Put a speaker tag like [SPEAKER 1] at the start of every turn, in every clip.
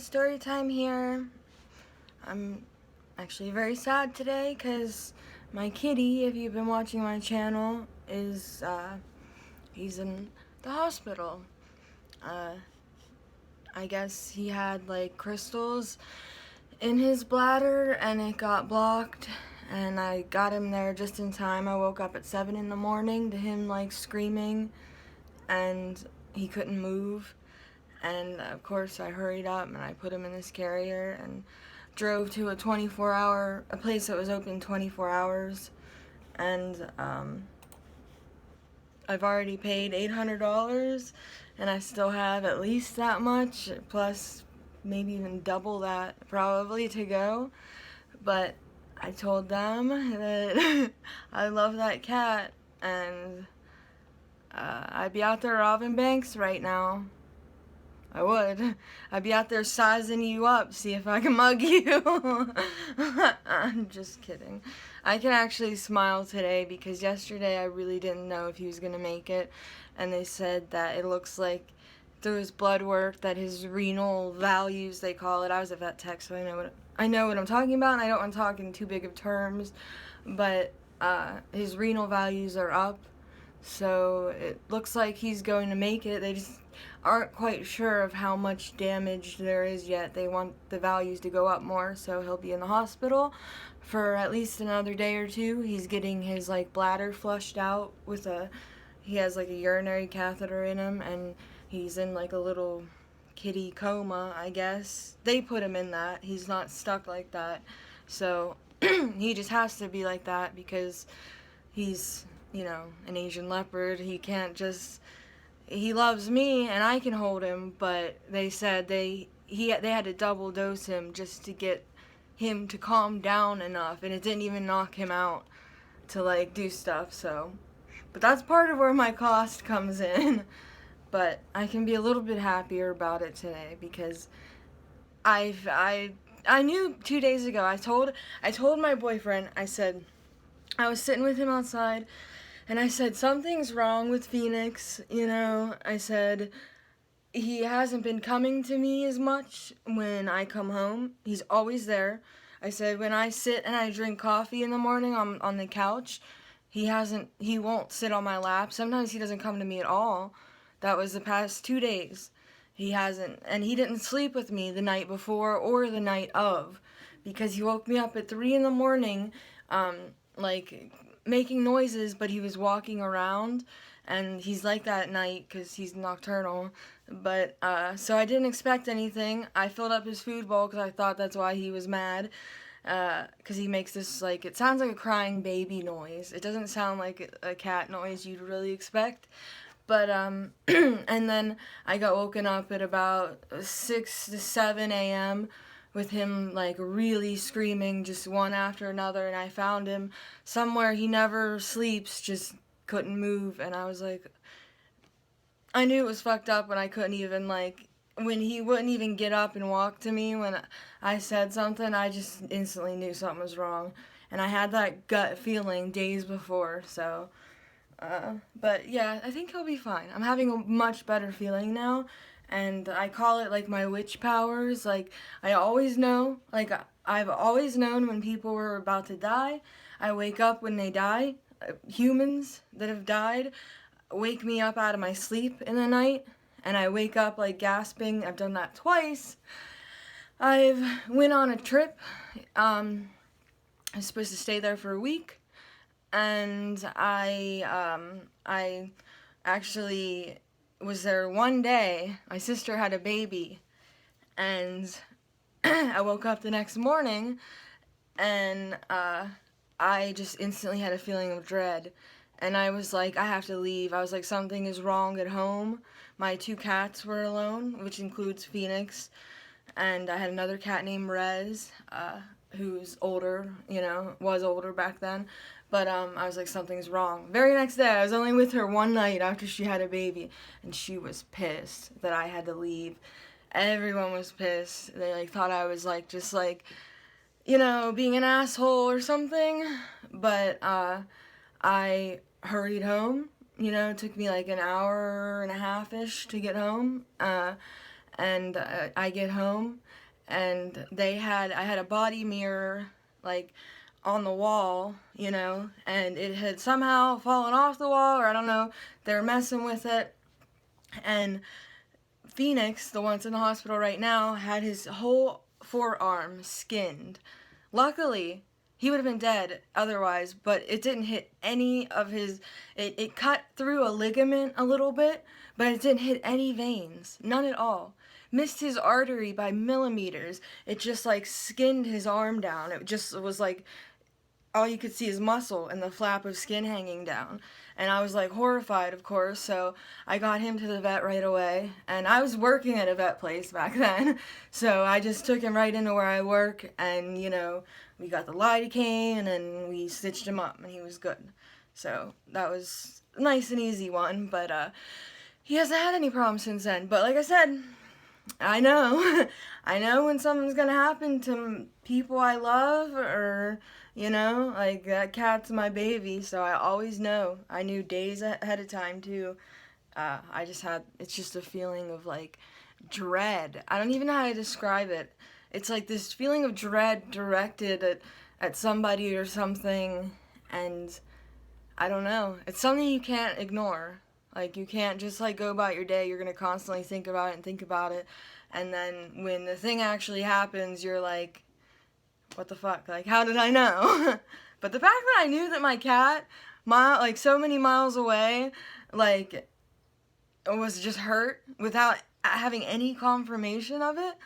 [SPEAKER 1] story time here. I'm actually very sad today because my kitty, if you've been watching my channel, he's in the hospital. Uh, I guess he had like crystals in his bladder and it got blocked, and I got him there just in time. I woke up at 7 in the morning to him like screaming and he couldn't move. And of course I hurried up and I put him in this carrier and drove to a place that was open 24 hours. And I've already paid $800 and I still have at least that much, plus maybe even double that probably to go. But I told them that I love that cat, and I'd be out there robbing banks right now. I would. I'd be out there sizing you up, see if I can mug you. I'm just kidding. I can actually smile today because yesterday I really didn't know if he was going to make it. And they said that it looks like through his blood work that his renal values, they call it. I was a vet tech, so I know what I'm talking about, and I don't want to talk in too big of terms. But his renal values are up. So it looks like he's going to make it. They just aren't quite sure of how much damage there is yet. They want the values to go up more, so he'll be in the hospital for at least another day or two. He's getting his like bladder flushed out he has like a urinary catheter in him, and he's in like a little kitty coma, I guess. They put him in that. He's not stuck like that. So he just has to be like that because he's, an Asian leopard. He loves me and I can hold him, but they said they had to double dose him just to get him to calm down enough, and it didn't even knock him out to like do stuff. So, but that's part of where my cost comes in. But I can be a little bit happier about it today because I knew 2 days ago. I told my boyfriend, I said, I was sitting with him outside, and I said, something's wrong with Phoenix, I said, he hasn't been coming to me as much when I come home. He's always there. I said, when I sit and I drink coffee in the morning on the couch, he won't sit on my lap. Sometimes he doesn't come to me at all. That was the past 2 days. He hasn't, and he didn't sleep with me the night before or the night of, because he woke me up at 3 in the morning, like making noises, but he was walking around, and he's like that at night because he's nocturnal. But so I didn't expect anything. I filled up his food bowl because I thought that's why he was mad, because he makes this, like, it sounds like a crying baby noise. It doesn't sound like a cat noise you'd really expect. But and then I got woken up at about 6 to 7 a.m. with him like really screaming just one after another, and I found him somewhere he never sleeps, just couldn't move. And I was like, I knew it was fucked up when I couldn't even, like, when he wouldn't even get up and walk to me when I said something. I just instantly knew something was wrong, and I had that gut feeling days before. So but yeah, I think he'll be fine. I'm having a much better feeling now, and I call it like my witch powers. Like, I always know, like, I've always known when people were about to die. I wake up when they die. Humans that have died wake me up out of my sleep in the night, and I wake up like gasping. I've done that twice. I've went on a trip. I was supposed to stay there for a week. And I actually was there one day. My sister had a baby, and I woke up the next morning, and I just instantly had a feeling of dread. And I was like, I have to leave. I was like, something is wrong at home. My 2 cats were alone, which includes Phoenix, and I had another cat named Rez, who's older, was older back then. But I was like, something's wrong. Very next day, I was only with her one night after she had a baby, and she was pissed that I had to leave. Everyone was pissed. They like thought I was like just like, being an asshole or something. But I hurried home. It took me like an hour and a half-ish to get home. and I get home, and I had a body mirror, like, on the wall, you know, and it had somehow fallen off the wall, or I don't know, they were messing with it, and Phoenix, the one that's in the hospital right now, had his whole forearm skinned. Luckily, he would have been dead otherwise, but it didn't hit any of his, it cut through a ligament a little bit, but it didn't hit any veins, none at all. Missed his artery by millimeters. It just like skinned his arm down. It just was like all you could see is muscle and the flap of skin hanging down. And I was like horrified, of course, so I got him to the vet right away. And I was working at a vet place back then, so I just took him right into where I work, and, you know, we got the lidocaine, and then we stitched him up, and he was good. So that was a nice and easy one, but he hasn't had any problems since then. But like I said, I know. I know when something's gonna happen to people I love, or, you know, like, that cat's my baby, so I always know. I knew days ahead of time, too. It's just a feeling of, like, dread. I don't even know how to describe it. It's like this feeling of dread directed at somebody or something, and I don't know. It's something you can't ignore. Like, you can't just, like, go about your day. You're gonna constantly think about it and think about it. And then when the thing actually happens, you're like, what the fuck? Like, how did I know? But the fact that I knew that my cat, like, so many miles away, like, was just hurt without having any confirmation of it,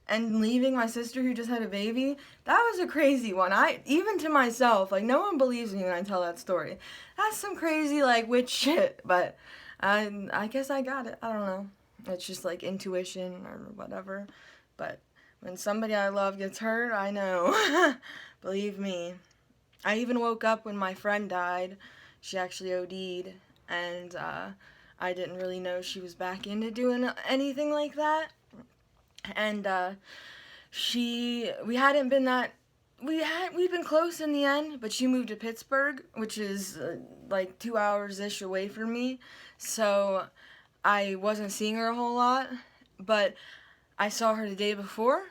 [SPEAKER 1] and leaving my sister who just had a baby, that was a crazy one. Even to myself, like, no one believes me when I tell that story. That's some crazy, like, witch shit, but I guess I got it. I don't know. It's just, like, intuition or whatever, but when somebody I love gets hurt, I know. Believe me. I even woke up when my friend died. She actually OD'd, and I didn't really know she was back into doing anything like that. And we'd been close in the end, but she moved to Pittsburgh, which is like 2 hours-ish away from me, so I wasn't seeing her a whole lot, but I saw her the day before,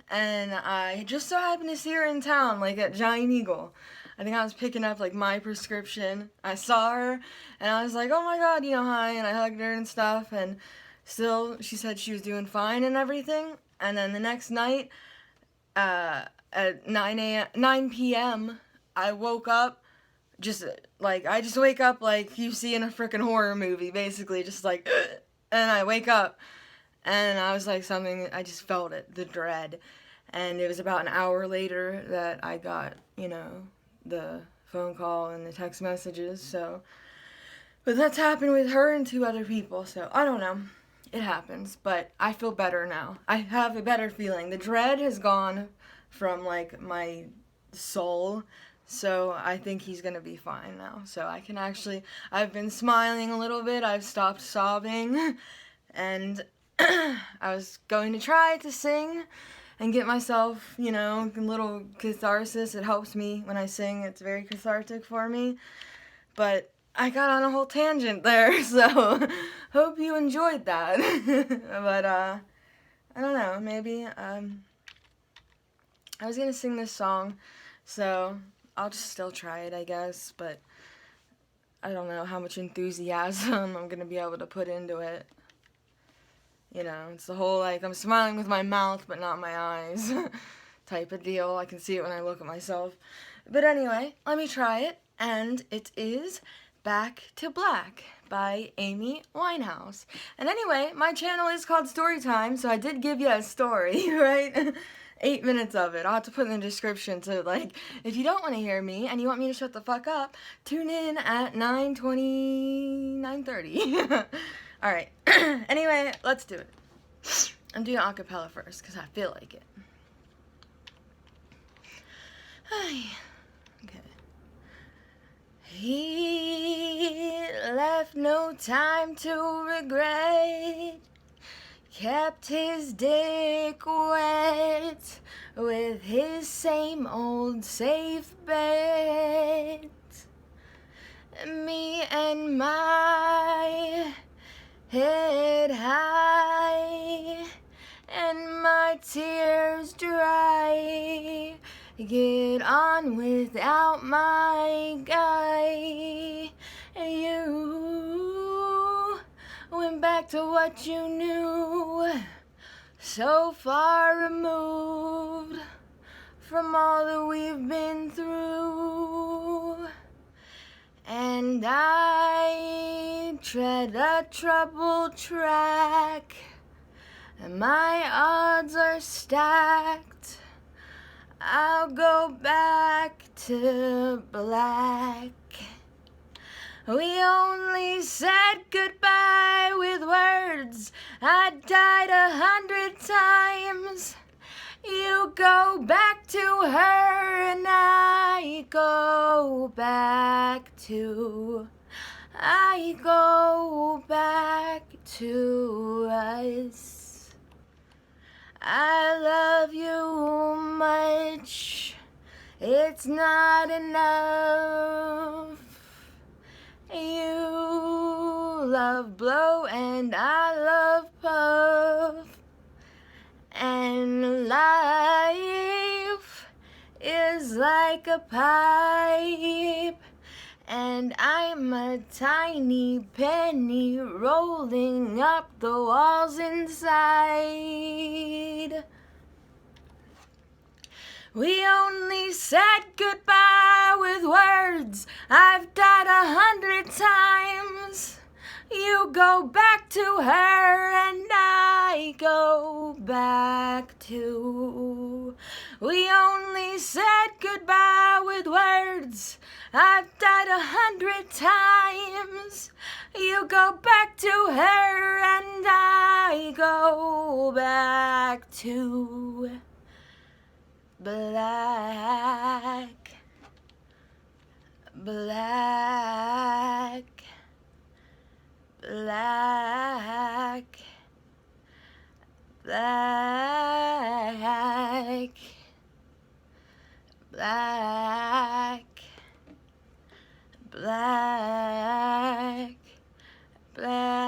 [SPEAKER 1] and I just so happened to see her in town, like at Giant Eagle. I think I was picking up, like, my prescription. I saw her, and I was like, oh my god, you know, hi, and I hugged her and stuff, and still, she said she was doing fine and everything, and then the next night, at 9 p.m., I woke up, I just wake up like you see in a frickin' horror movie, basically, just like, and I wake up, and I was like, I just felt it, the dread, and it was about an hour later that I got, you know, the phone call and the text messages, so, but that's happened with her and 2 other people, so, I don't know, it happens, but I feel better now. I have a better feeling. The dread has gone from, like, my soul, so I think he's gonna be fine now, so I can actually, I've been smiling a little bit, I've stopped sobbing, and I was going to try to sing and get myself, you know, a little catharsis. It helps me when I sing. It's very cathartic for me. But I got on a whole tangent there, so hope you enjoyed that. But, I don't know, maybe, I was gonna sing this song, so I'll just still try it, I guess, but I don't know how much enthusiasm I'm gonna be able to put into it. You know, it's the whole, like, I'm smiling with my mouth, but not my eyes type of deal. I can see it when I look at myself. But anyway, let me try it, and it is Back to Black by Amy Winehouse. And anyway, my channel is called Storytime, so I did give you a story, right? 8 minutes of it. I'll have to put in the description, so, like, if you don't want to hear me, and you want me to shut the fuck up, tune in at 9:20, 9:30. Alright, anyway, let's do it. I'm doing acapella first, because I feel like it. Okay. He left no time to regret, kept his dick wet with his same old safe bet. Me and my head high my tears dry. Get on without my guy. You went back to what you knew, so far removed from all that we've been through. And I tread a troubled track, and my odds are stacked. I'll go back to black. We only said goodbye with words. I died 100 times. You go back to her and I go back to us. I love you much, it's not enough. You love blow and I love puff. And life is like a pipe, and I'm a tiny penny rolling up the walls inside. We only said goodbye with words. I've died 100 times. You go back to her and I go back to. We only said goodbye with words. I've died 100 times. You go back to her and I go back to black, black, black, black, black, black, black.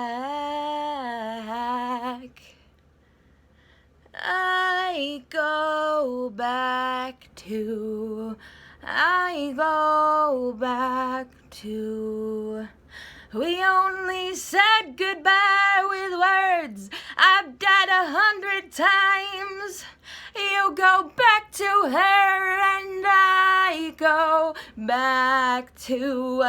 [SPEAKER 1] I go back to, I go back to. We only said goodbye with words. I've died 100 times. You go back to her and I go back to.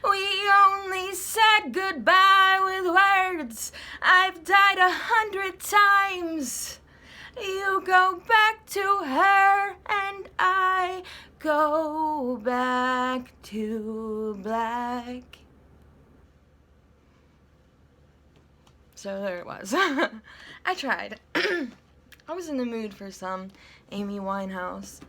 [SPEAKER 1] We only said goodbye with words. I've died 100 times. You go back to her and I go back to black. So there it was. I tried. I was in the mood for some Amy Winehouse.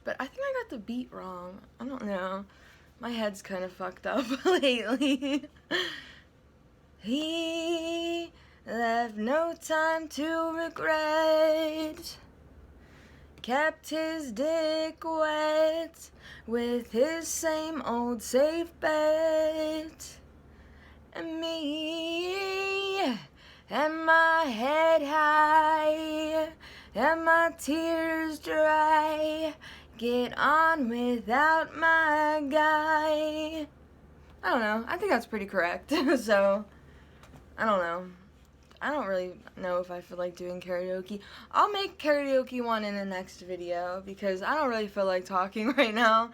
[SPEAKER 1] But I think I got the beat wrong. I don't know. My head's kind of fucked up lately. He left no time to regret. Kept his dick wet with his same old safe bet. And me and my head high and my tears dry. Get on without my guy. I don't know. I think that's pretty correct. So, I don't know. I don't really know if I feel like doing karaoke. I'll make karaoke one in the next video because I don't really feel like talking right now.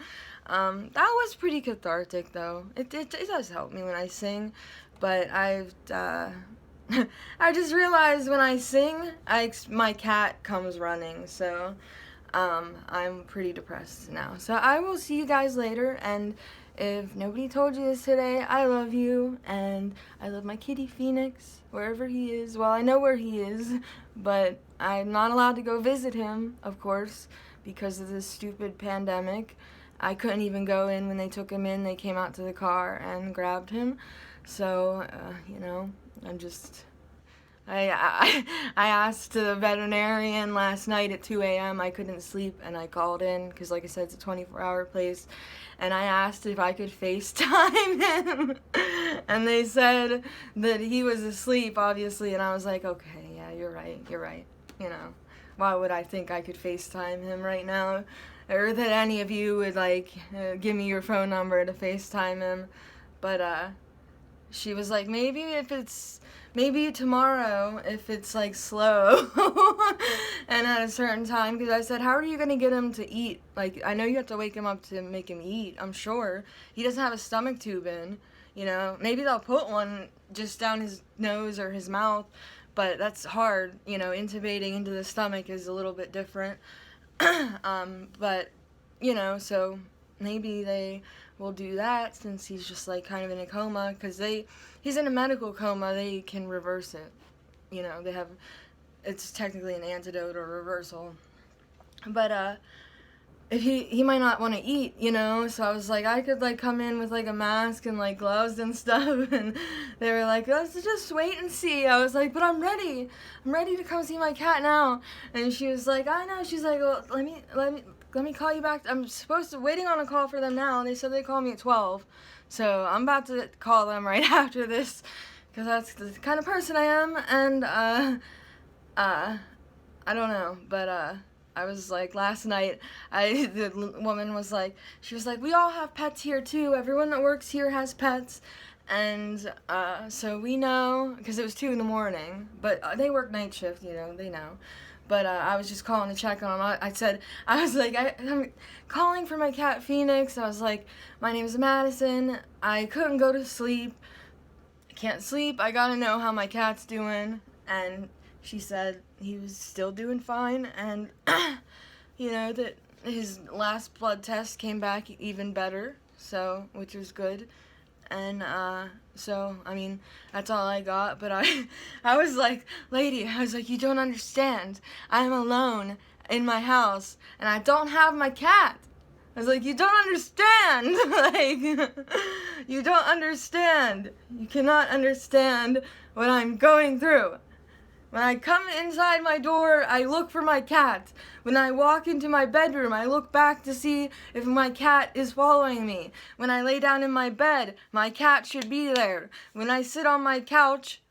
[SPEAKER 1] That was pretty cathartic though. It does help me when I sing, but I just realized when I sing, my cat comes running, so I'm pretty depressed now. So I will see you guys later, and if nobody told you this today, I love you, and I love my kitty Phoenix, wherever he is. Well, I know where he is, but I'm not allowed to go visit him, of course, because of this stupid pandemic. I couldn't even go in when they took him in. They came out to the car and grabbed him. So, you know, I asked the veterinarian last night at 2 a.m. I couldn't sleep, and I called in because, like I said, it's a 24-hour place. And I asked if I could FaceTime him, and they said that he was asleep, obviously. And I was like, okay, yeah, you're right. You know, why would I think I could FaceTime him right now, or that any of you would like give me your phone number to FaceTime him? But she was like, maybe tomorrow if it's like slow and at a certain time, because I said, how are you going to get him to eat? Like, I know you have to wake him up to make him eat, I'm sure. He doesn't have a stomach tube in, you know. Maybe they'll put one just down his nose or his mouth, but that's hard, you know. Intubating into the stomach is a little bit different. But, you know, so maybe they will do that since he's just like kind of in a coma, because he's in a medical coma. They can reverse it, you know. It's technically an antidote or reversal, but if he might not want to eat, you know. So I was like, I could like come in with like a mask and like gloves and stuff, and they were like, let's just wait and see. I was like, but I'm ready to come see my cat now. And she was like, I know. She's like, well, let me call you back. I'm waiting on a call for them now. They said they call me at 12. So I'm about to call them right after this, because that's the kind of person I am. And, I don't know, but, I was like, last night, the woman was like, she was like, we all have pets here too. Everyone that works here has pets. And, so we know, because it was 2 in the morning, but they work night shift, you know, they know. But I was just calling to check on him. I was like, I'm calling for my cat Phoenix. I was like, my name is Madison. I couldn't go to sleep. I can't sleep. I gotta know how my cat's doing. And she said he was still doing fine. And, you know, that his last blood test came back even better. So, which was good. And, so, I mean, that's all I got, but I was like, lady, I was like, you don't understand. I'm alone in my house, and I don't have my cat. I was like, you don't understand. Like, you don't understand. You cannot understand what I'm going through. When I come inside my door, I look for my cat. When I walk into my bedroom, I look back to see if my cat is following me. When I lay down in my bed, my cat should be there. When I sit on my couch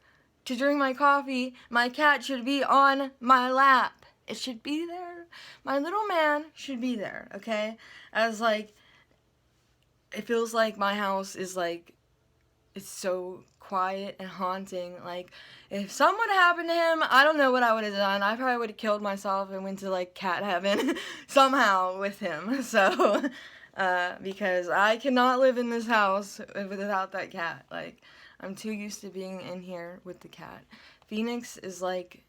[SPEAKER 1] to drink my coffee, my cat should be on my lap. It should be there. My little man should be there, okay? I was like, it feels like my house is like, it's so quiet and haunting. Like, if something would happen to him, I don't know what I would have done. I probably would have killed myself and went to like cat heaven somehow with him. So, because I cannot live in this house without that cat. Like, I'm too used to being in here with the cat. Phoenix is like,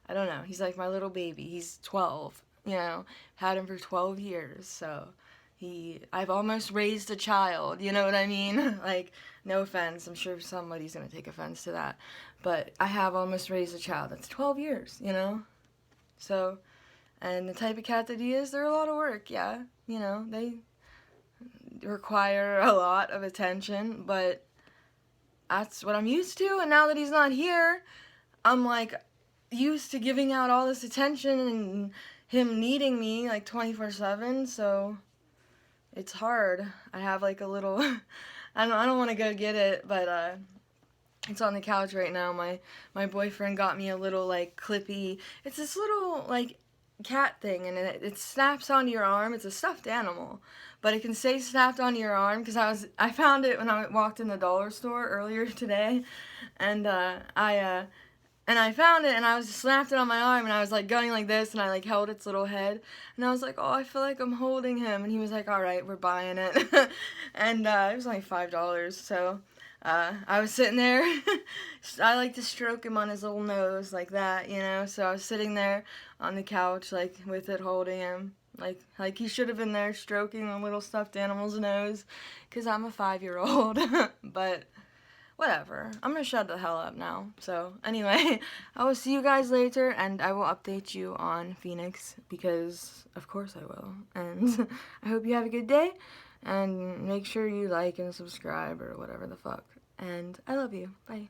[SPEAKER 1] I don't know, he's like my little baby. He's 12, you know, had him for 12 years, so I've almost raised a child, you know what I mean? Like, no offense, I'm sure somebody's gonna take offense to that, but I have almost raised a child. That's 12 years, you know? So, and the type of cat that he is, they're a lot of work, yeah. You know, they require a lot of attention, but that's what I'm used to, and now that he's not here, I'm like used to giving out all this attention and him needing me like 24/7, so it's hard. I have like a little, I don't want to go get it, but it's on the couch right now. My boyfriend got me a little like clippy, it's this little like cat thing, and it snaps onto your arm. It's a stuffed animal, but it can stay snapped onto your arm, because I found it when I walked in the dollar store earlier today, and I found it, and I was just snapped it on my arm, and I was like going like this, and I like held its little head, and I was like, oh, I feel like I'm holding him, and he was like, all right, we're buying it. And it was only $5, so I was sitting there. I like to stroke him on his little nose like that, you know, so I was sitting there on the couch like with it, holding him, like he should have been there stroking a little stuffed animal's nose, because I'm a 5-year-old. But whatever, I'm gonna shut the hell up now. So anyway, I will see you guys later, and I will update you on Phoenix, because of course I will. And I hope you have a good day, and make sure you like and subscribe or whatever the fuck. And I love you. Bye.